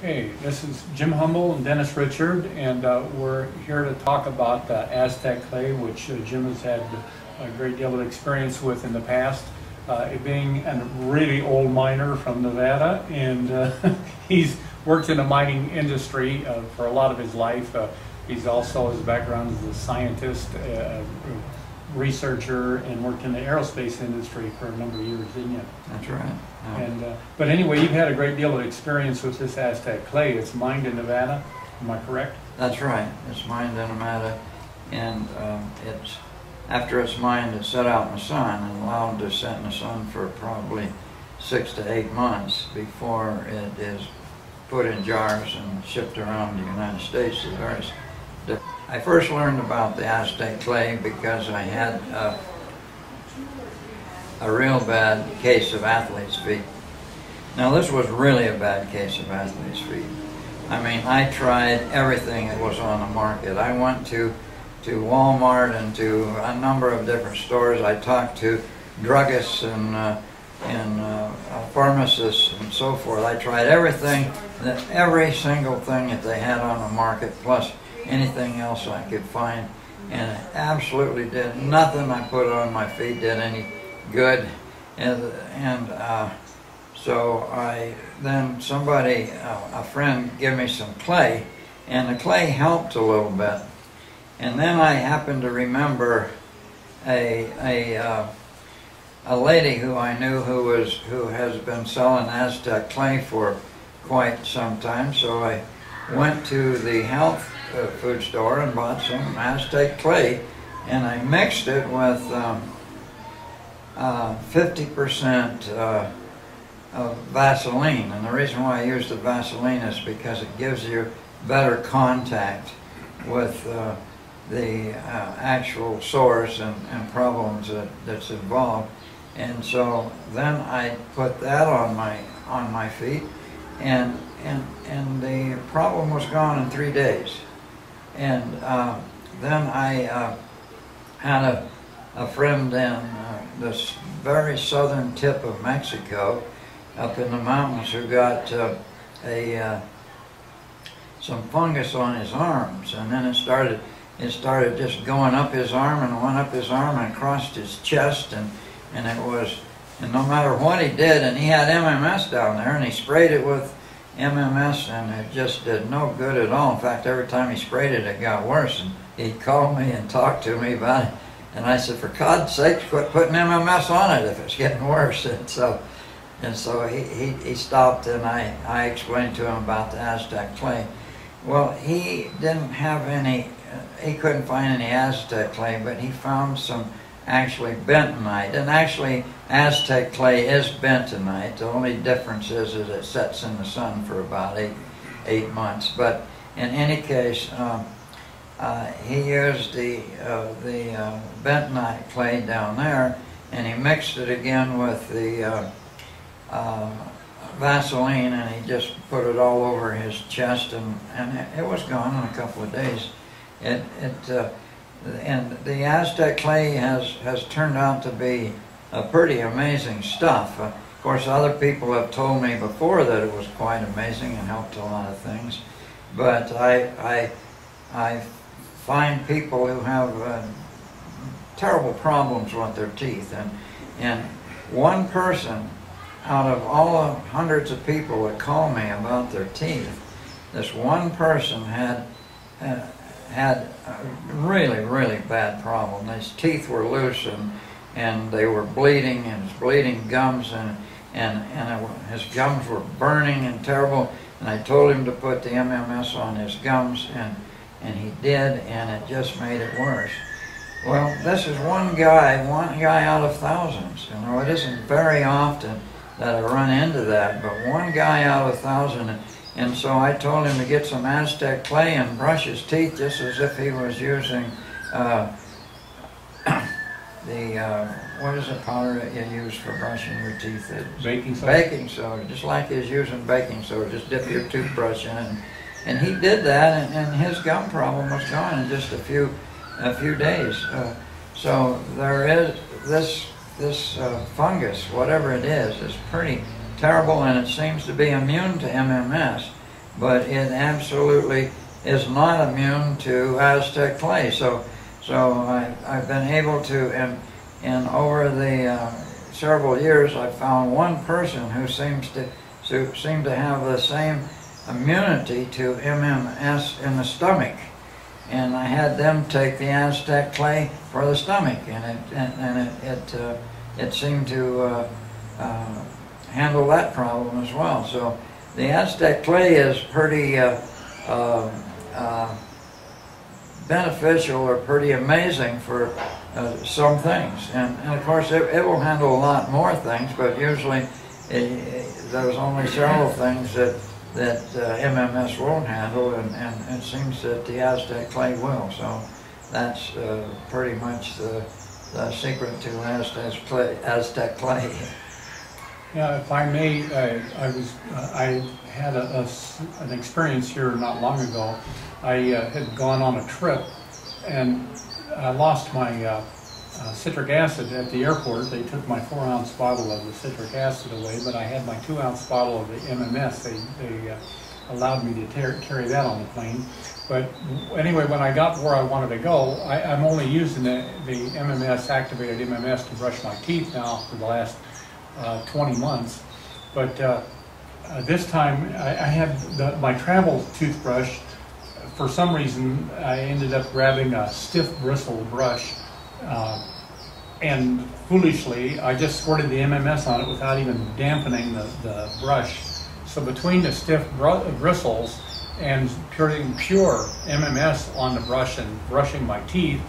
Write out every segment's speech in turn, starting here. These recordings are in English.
Hey, this is Jim Humble and Dennis Richard, and we're here to talk about Aztec clay, which Jim has had a great deal of experience with in the past. It being a really old miner from Nevada, and he's worked in the mining industry for a lot of his life. He's also, his background as a scientist, researcher, and worked in the aerospace industry for a number of years, didn't you? That's right. Yeah. And but anyway, you've had a great deal of experience with this Aztec clay. It's mined in Nevada, am I correct? That's right. It's mined in Nevada, and it's after it's mined, it's set out in the sun and allowed to sit in the sun for probably 6 to 8 months before it is put in jars and shipped around the United States to various. I first learned about the Aztec clay because I had a real bad case of athlete's feet. Now this was really a bad case of athlete's feet. I mean, I tried everything that was on the market. I went to Walmart and to a number of different stores. I talked to druggists and pharmacists and so forth. I tried everything, every single thing that they had on the market, plus anything else I could find, and it absolutely did nothing I put on my feet did any good. So then somebody, a friend, gave me some clay, and the clay helped a little bit. And then I happened to remember a lady who I knew who has been selling Aztec clay for quite some time. So I went to the health food store and bought some Aztec clay, and I mixed it with 50% of Vaseline. And the reason why I use the Vaseline is because it gives you better contact with the actual source and problems that's involved. And so then I put that on my feet, and the problem was gone in 3 days. And then I had a friend in this very southern tip of Mexico, up in the mountains, who got some fungus on his arms, and then it started just going up his arm and went up his arm and across his chest, and no matter what he did, and he had MMS down there, and he sprayed it with MMS, and it just did no good at all. In fact, every time he sprayed it, it got worse, and he'd call me and talk to me about it, and I said, for God's sake, quit putting MMS on it if it's getting worse. And so he stopped, and I explained to him about the Aztec clay. Well, he didn't have any, he couldn't find any Aztec clay, but he found some actually bentonite. And actually, Aztec clay is bentonite. The only difference is it sets in the sun for about eight months. But in any case, he used the bentonite clay down there, and he mixed it again with the Vaseline, and he just put it all over his chest, and it was gone in a couple of days. And the Aztec clay has turned out to be a pretty amazing stuff. Of course, other people have told me before that it was quite amazing and helped a lot of things, but I find people who have terrible problems with their teeth, and one person out of all the hundreds of people that call me about their teeth, this one person had a really, really bad problem. His teeth were loose, and they were bleeding, and his bleeding gums, and his gums were burning and terrible. And I told him to put the MMS on his gums, and he did, and it just made it worse. Well, this is one guy out of thousands. You know, it isn't very often that I run into that, but one guy out of 1,000. And so I told him to get some Aztec clay and brush his teeth just as if he was using what is the powder that you use for brushing your teeth? Baking soda? Baking soda, just like he's using baking soda. Just dip your toothbrush in. And he did that, and his gum problem was gone in just a few days. So there is this fungus, whatever it is pretty terrible, and it seems to be immune to MMS. but it absolutely is not immune to Aztec clay. So I've been able to, and over the several years, I've found one person who seemed to have the same immunity to MMS in the stomach, and I had them take the Aztec clay for the stomach, and it seemed to handle that problem as well. So the Aztec clay is pretty beneficial or pretty amazing for some things, and of course it will handle a lot more things, but usually there's only several things that MMS won't handle, and it seems that the Aztec clay will. So that's pretty much the secret to Aztec clay. Yeah, if I may, I had an experience here not long ago. I had gone on a trip, and I lost my citric acid at the airport. They took my 4-ounce bottle of the citric acid away, but I had my 2-ounce bottle of the MMS. They allowed me to carry that on the plane. But anyway, when I got where I wanted to go, I'm only using the MMS, activated MMS, to brush my teeth now for the last 20 months. But this time I had my travel toothbrush. For some reason, I ended up grabbing a stiff bristle brush, and foolishly, I just squirted the MMS on it without even dampening the brush. So between the stiff bristles and putting pure MMS on the brush and brushing my teeth,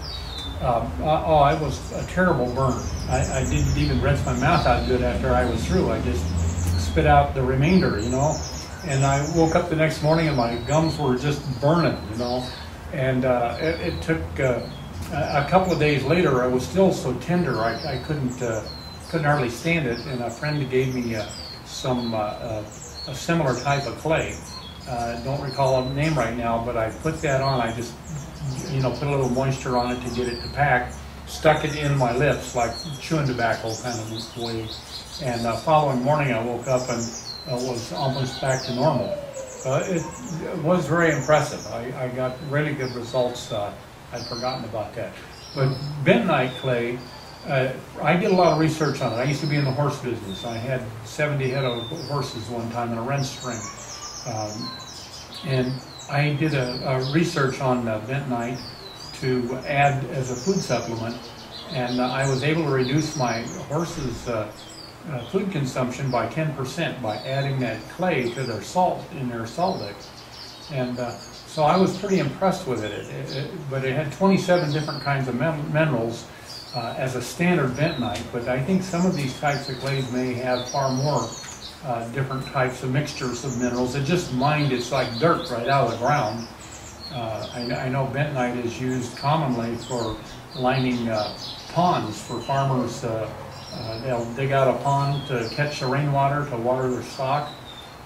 it was a terrible burn. I didn't even rinse my mouth out good after I was through. I just spit out the remainder, you know. And I woke up the next morning and my gums were just burning, you know. And it took a couple of days later. I was still so tender I couldn't hardly stand it. And a friend gave me a similar type of clay. Don't recall the name right now, but I put that on. I just put a little moisture on it to get it to pack, stuck it in my lips like chewing tobacco kind of way, and the following morning I woke up and was almost back to normal. It was very impressive. I got really good results. I'd forgotten about that. But bentonite clay, I did a lot of research on it. I used to be in the horse business. I had 70 head of horses one time in a rent string. And I did a research on bentonite to add as a food supplement, and I was able to reduce my horses' food consumption by 10% by adding that clay to their salt in their salt lick. And so I was pretty impressed with it. But it had 27 different kinds of minerals as a standard bentonite, but I think some of these types of clays may have far more different types of mixtures of minerals. It just mined, it's like dirt right out of the ground. I know bentonite is used commonly for lining ponds for farmers. They'll dig out a pond to catch the rainwater to water their stock,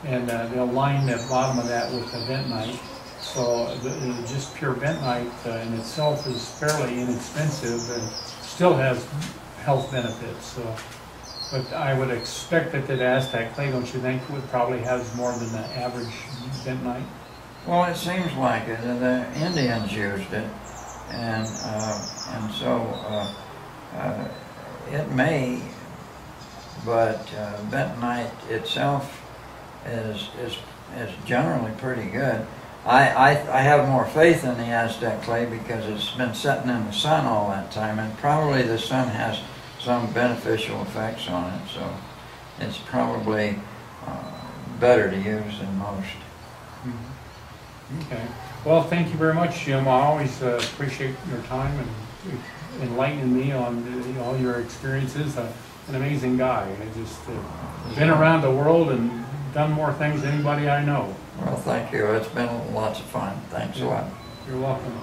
and they'll line the bottom of that with the bentonite. So just pure bentonite in itself is fairly inexpensive and still has health benefits. But I would expect that the Aztec clay, don't you think, would probably have more than the average bentonite? Well, it seems like it. The Indians used it, and so it may, but bentonite itself is generally pretty good. I have more faith in the Aztec clay because it's been sitting in the sun all that time, and probably the sun has some beneficial effects on it, so it's probably better to use than most. Mm-hmm. Okay. Well, thank you very much, Jim. I always appreciate your time and enlightening me on all your experiences. An amazing guy. I just been around the world and done more things than anybody I know. Well, thank you. It's been lots of fun. Thanks a lot. You're welcome.